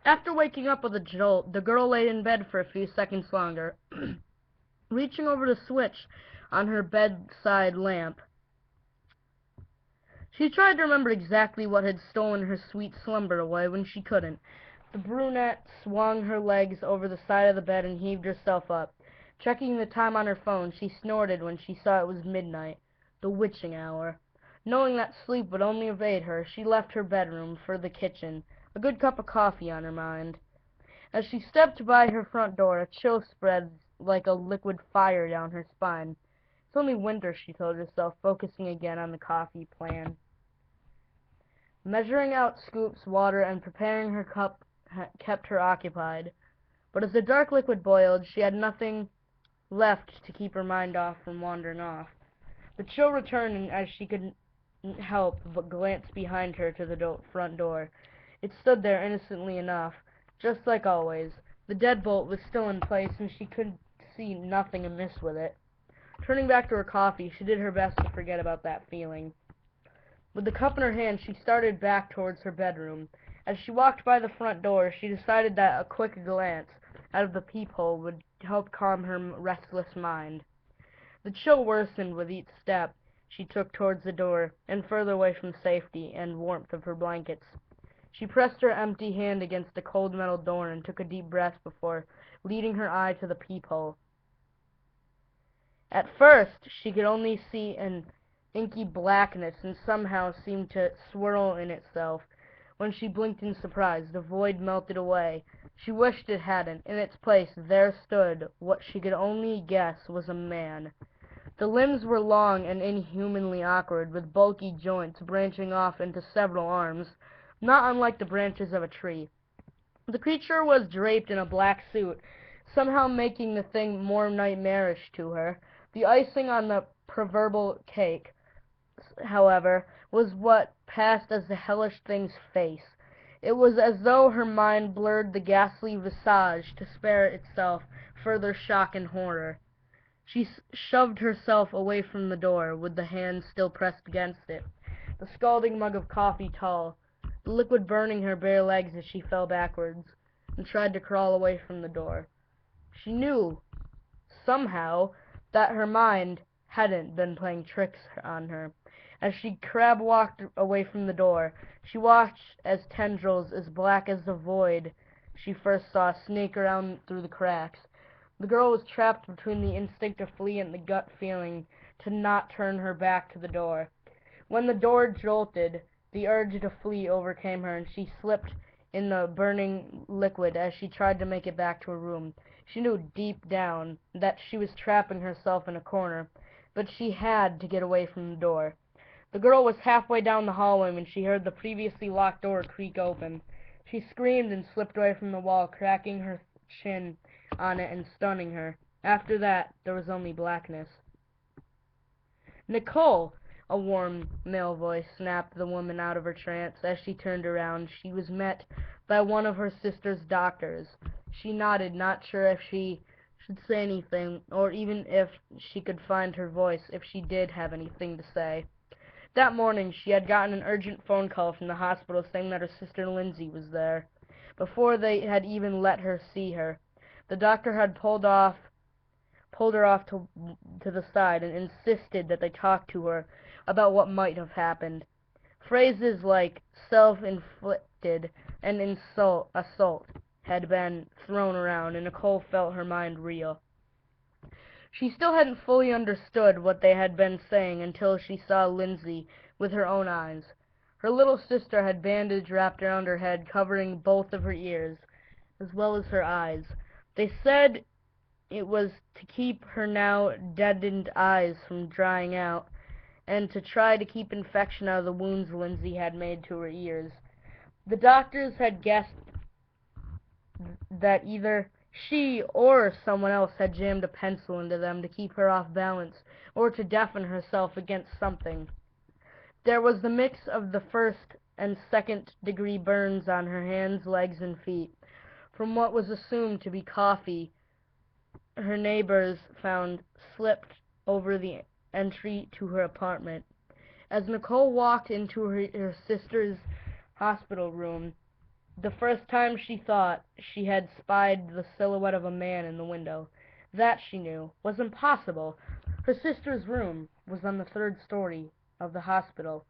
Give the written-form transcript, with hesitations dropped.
After waking up with a jolt, the girl lay in bed for a few seconds longer, reaching over to switch on her bedside lamp. She tried to remember exactly what had stolen her sweet slumber away when she couldn't. The brunette swung her legs over the side of the bed and heaved herself up. Checking the time on her phone, she snorted when she saw it was midnight, the witching hour. Knowing that sleep would only evade her, she left her bedroom for the kitchen, a good cup of coffee on her mind. As she stepped by her front door, a chill spread like a liquid fire down her spine. It's only winter, she told herself, focusing again on the coffee plan. Measuring out scoops, water, and preparing her cup kept her occupied. But as the dark liquid boiled, she had nothing left to keep her mind off from wandering off. The chill returned as she couldn't help but glance behind her to the front door. It stood there innocently enough, just like always. The deadbolt was still in place, and she could see nothing amiss with it. Turning back to her coffee, she did her best to forget about that feeling. With the cup in her hand, she started back towards her bedroom. As she walked by the front door, she decided that a quick glance out of the peephole would help calm her restless mind. The chill worsened with each step she took towards the door, and further away from safety and warmth of her blankets. She pressed her empty hand against the cold metal door and took a deep breath before leading her eye to the peephole. At first, she could only see an inky blackness, and somehow seemed to swirl in itself. When she blinked in surprise, the void melted away. She wished it hadn't. In its place there stood what she could only guess was a man. The limbs were long and inhumanly awkward, with bulky joints branching off into several arms, not unlike the branches of a tree. The creature was draped in a black suit, somehow making the thing more nightmarish to her. The icing on the proverbial cake, however, was what passed as the hellish thing's face. It was as though her mind blurred the ghastly visage to spare itself further shock and horror. She shoved herself away from the door, with the hand still pressed against it, the scalding mug of coffee tall, the liquid burning her bare legs as she fell backwards, and tried to crawl away from the door. She knew, somehow, that her mind hadn't been playing tricks on her. As she crab-walked away from the door, she watched as tendrils as black as the void she first saw snake around through the cracks. The girl was trapped between the instinct to flee and the gut feeling to not turn her back to the door. When the door jolted, the urge to flee overcame her, and she slipped in the burning liquid as she tried to make it back to her room. She knew deep down that she was trapping herself in a corner, but she had to get away from the door. The girl was halfway down the hallway when she heard the previously locked door creak open. She screamed and slipped away from the wall, cracking her chin on it and stunning her. After that, there was only blackness. "Nicole!" a warm male voice snapped the woman out of her trance. As she turned around, she was met by one of her sister's doctors. She nodded, not sure if she should say anything, or even if she could find her voice if she did have anything to say. That morning she had gotten an urgent phone call from the hospital saying that her sister Lindsay was there. Before they had even let her see her, the doctor had pulled her off to the side and insisted that they talk to her about what might have happened. Phrases like self-inflicted and assault had been thrown around, and Nicole felt her mind reel. She still hadn't fully understood what they had been saying until she saw Lindsay with her own eyes. Her little sister had bandage wrapped around her head, covering both of her ears, as well as her eyes. They said it was to keep her now deadened eyes from drying out, and to try to keep infection out of the wounds Lindsay had made to her ears. The doctors had guessed that either she or someone else had jammed a pencil into them to keep her off balance, or to deafen herself against something. There was the mix of the first and second-degree burns on her hands, legs, and feet, from what was assumed to be coffee her neighbors found slipped over the entry to her apartment. As Nicole walked into her sister's hospital room, The first time she thought she had spied the silhouette of a man in the window. That, she knew, was impossible. Her sister's room was on the third story of the hospital.